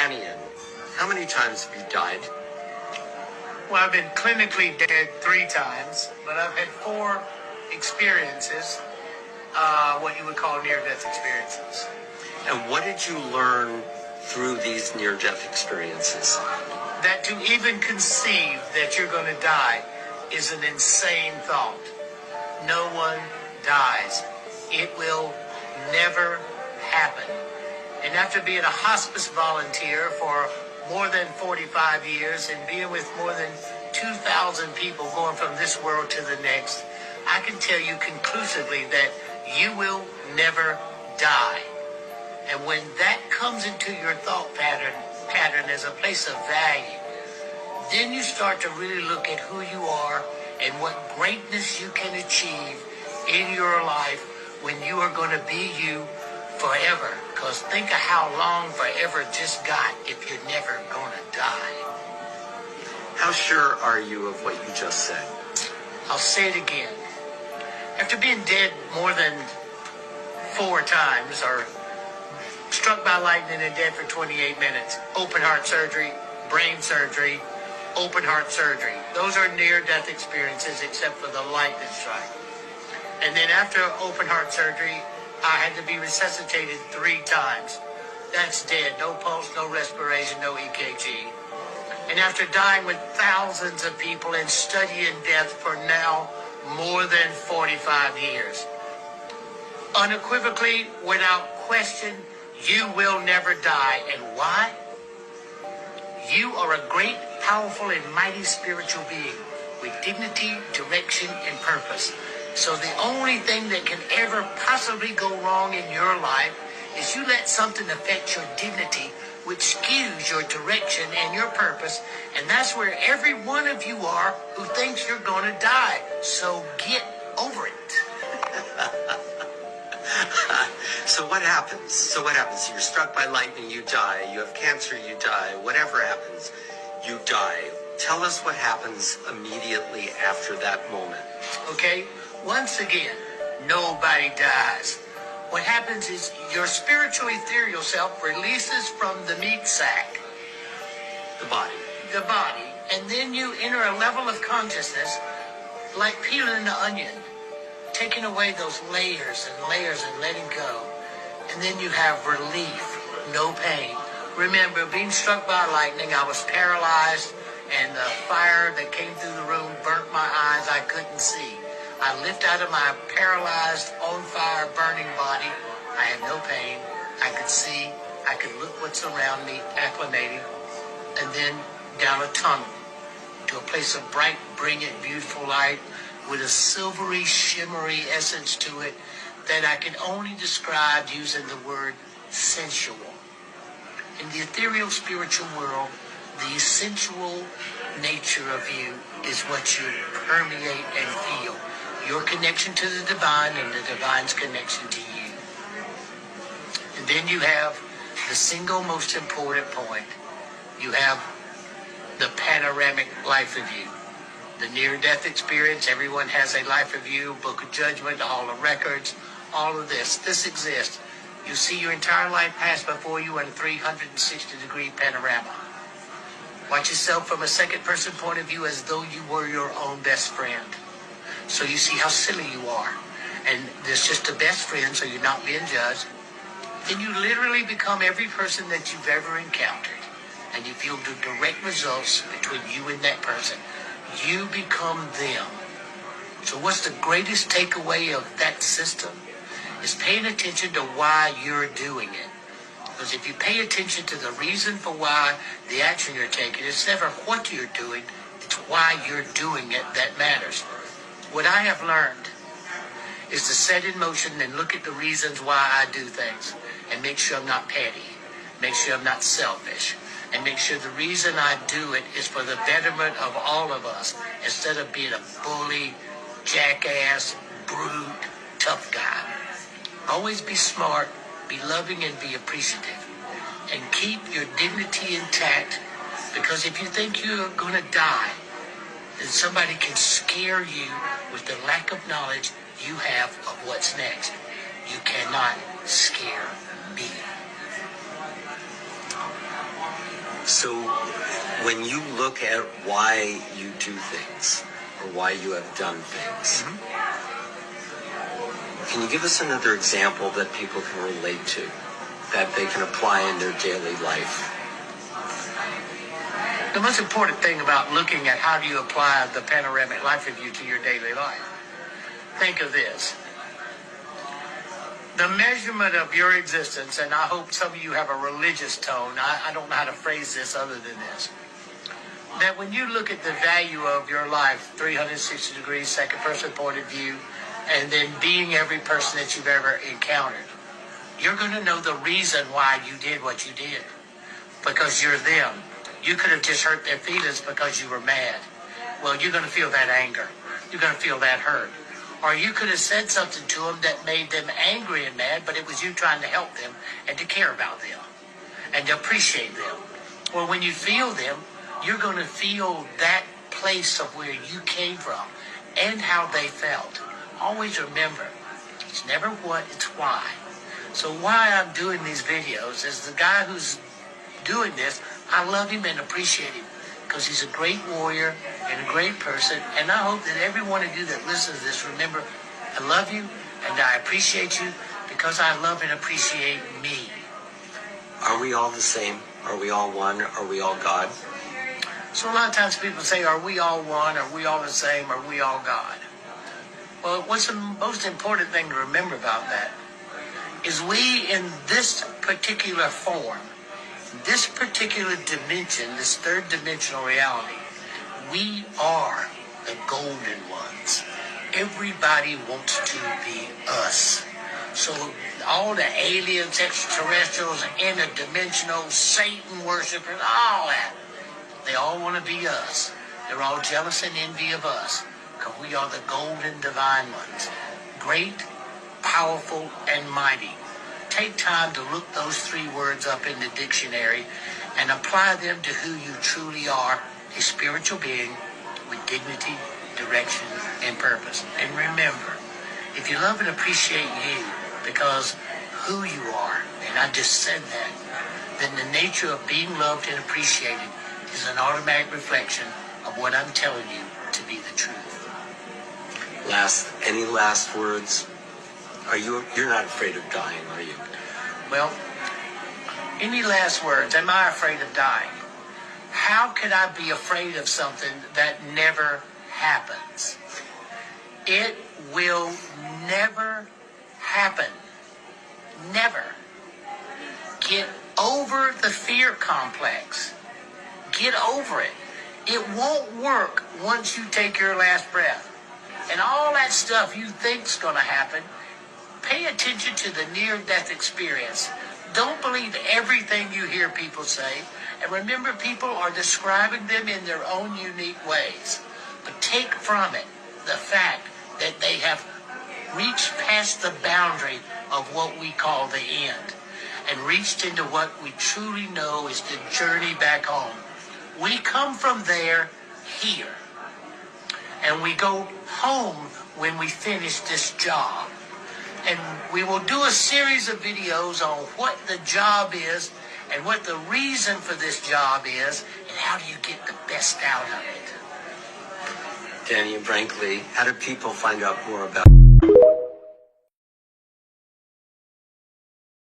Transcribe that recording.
Dannion, how many times have you died? Well, I've been clinically dead 3 times, but I've had 4 experiences, what you would call near-death experiences. And what did you learn through these near-death experiences? That to even conceive that you're going to die is an insane thought. No one dies. It will never happen. And after being a hospice volunteer for more than 45 years and being with more than 2,000 people going from this world to the next, I can tell you conclusively that you will never die. And when that comes into your thought pattern as a place of value, then you start to really look at who you are and what greatness you can achieve in your life when you are going to be you forever. Because think of how long forever just got if you're never going to die. How sure are you of what you just said? I'll say it again. After being dead more than 4 times, or struck by lightning and dead for 28 minutes, open heart surgery, brain surgery, open heart surgery. Those are near-death experiences except for the lightning strike. And then after open heart surgery, I had to be resuscitated 3 times. That's dead. No pulse, no respiration, no EKG. And after dying with thousands of people and studying death for now more than 45 years, unequivocally, without question, you will never die. And why? You are a great, powerful, and mighty spiritual being with dignity, direction, and purpose. So the only thing that can ever possibly go wrong in your life is you let something affect your dignity, which skews your direction and your purpose. And that's where every one of you are who thinks you're going to die. So get over it. So what happens? You're struck by lightning, you die. You have cancer, you die. Whatever happens, you die. Tell us what happens immediately after that moment. Okay? Once again, nobody dies. What happens is your spiritual ethereal self releases from the meat sack. The body. The body. And then you enter a level of consciousness like peeling the onion, taking away those layers and layers and letting go. And then you have relief, no pain. Remember, being struck by lightning, I was paralyzed, and the fire that came through the room burnt my eyes. I couldn't see. I lifted out of my paralyzed, on fire, burning body. I had no pain. I could see. I could look what's around me, acclimating. And then down a tunnel to a place of bright, brilliant, beautiful light with a silvery, shimmery essence to it that I can only describe using the word sensual. In the ethereal spiritual world, the sensual nature of you is what you permeate and feel. Your connection to the divine and the divine's connection to you. And then you have the single most important point. You have the panoramic life of you. The near-death experience, everyone has a life of you, book of judgment, hall of records, all of this. This exists. You see your entire life pass before you in a 360-degree panorama. Watch yourself from a second-person point of view as though you were your own best friend. So you see how silly you are. And there's just a best friend, so you're not being judged. Then you literally become every person that you've ever encountered. And you feel the direct results between you and that person. You become them. So what's the greatest takeaway of that system? Is paying attention to why you're doing it. Because if you pay attention to the reason for why the action you're taking, it's never what you're doing, it's why you're doing it that matters. What I have learned is to set in motion and look at the reasons why I do things and make sure I'm not petty, make sure I'm not selfish, and make sure the reason I do it is for the betterment of all of us instead of being a bully, jackass, brute, tough guy. Always be smart, be loving, and be appreciative. And keep your dignity intact, because if you think you're going to die, then somebody can scare you with the lack of knowledge you have of what's next. You cannot scare me. So when you look at why you do things or why you have done things, can you give us another example that people can relate to, that they can apply in their daily life? The most important thing about looking at how do you apply the panoramic life review to your daily life, think of this. The measurement of your existence, and I hope some of you have a religious tone. I don't know how to phrase this other than this. That when you look at the value of your life, 360 degrees, second person point of view, and then being every person that you've ever encountered, you're going to know the reason why you did what you did. Because you're them. You could have just hurt their feelings because you were mad. Well, you're going to feel that anger. You're going to feel that hurt. Or you could have said something to them that made them angry and mad, but it was you trying to help them and to care about them and to appreciate them. Well, when you feel them, you're going to feel that place of where you came from and how they felt. Always remember, it's never what, it's why. So why I'm doing these videos is the guy who's doing this, I love him and appreciate him because he's a great warrior and a great person. And I hope that every one of you that listens to this, remember, I love you and I appreciate you because I love and appreciate me. Are we all the same? Are we all one? Are we all God? So a lot of times people say, are we all one? Are we all the same? Are we all God? Well, what's the most important thing to remember about that is we in this particular form, this particular dimension, this third dimensional reality, we are the golden ones. Everybody wants to be us. So all the aliens, extraterrestrials, interdimensional, Satan worshipers, all that, they all want to be us. They're all jealous and envy of us because we are the golden divine ones. Great, powerful, and mighty. Take time to look those three words up in the dictionary and apply them to who you truly are, a spiritual being with dignity, direction, and purpose. And remember, if you love and appreciate you because who you are, and I just said that, then the nature of being loved and appreciated is an automatic reflection of what I'm telling you to be the truth. Any last words? You're not afraid of dying, are you? Well, any last words? Am I afraid of dying? How could I be afraid of something that never happens? It will never happen. Never. Get over the fear complex. Get over it. It won't work once you take your last breath. And all that stuff you think's going to happen, pay attention to the near-death experience. Don't believe everything you hear people say. And remember, people are describing them in their own unique ways. But take from it the fact that they have reached past the boundary of what we call the end and reached into what we truly know is the journey back home. We come from there here. And we go home when we finish this job. And we will do a series of videos on what the job is and what the reason for this job is and how do you get the best out of it. Dannion Brinkley, how do people find out more about